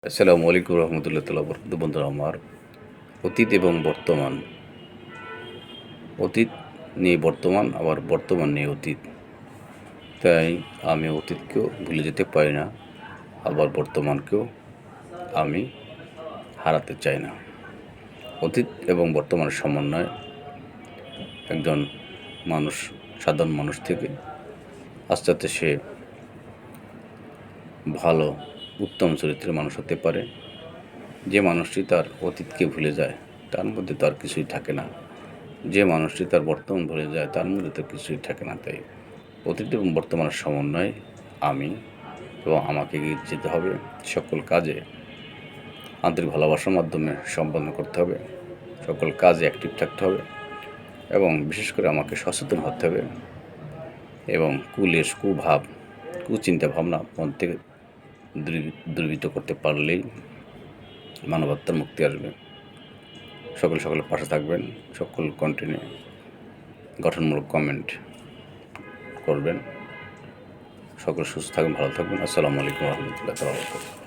আসসালামু আলাইকুম রহমতুল্লাহ তাআলা বরকাতুহু। বন্ধুরা আমার, অতীত এবং বর্তমান, অতীত নিয়ে বর্তমান, আবার বর্তমান নিয়ে অতীত। তাই আমি অতীতকেও ভুলে যেতে পারি না, আবার বর্তমানকেও আমি হারাতে চাই না। অতীত এবং বর্তমানের সমন্বয় একজন মানুষ, সাধারণ মানুষ থেকে আস্তে আস্তে সে ভালো উত্তম চরিত্রের মানুষ হতে পারে। যে মানুষটি তার অতীতকে ভুলে যায়, তার মধ্যে তো আর কিছুই থাকে না। যে মানুষটি তার বর্তমান ভুলে যায়, তার মধ্যে তো কিছুই থাকে না। তাই অতীত এবং বর্তমানের সমন্বয় আমি এবং আমাকে এগিয়ে যেতে হবে। সকল কাজে আন্তরিক ভালোবাসার মাধ্যমে সম্পন্ন করতে হবে। সকল কাজে অ্যাক্টিভ থাকতে হবে এবং বিশেষ করে আমাকে সচেতন হতে হবে এবং কুলেশ, কুভাব, কুচিন্তা ভাবনা মন থেকে দূরীভূত করতে পারলেই মানবাত্মার মুক্তি আসবে। সকলের পাশে থাকবেন। সকল কন্টেন্টে গঠনমূলক কমেন্ট করবেন। সকল সুস্থ থাকবেন, ভালো থাকবেন। আসসালামু আলাইকুম রহমতুল্লাহ তাআলা।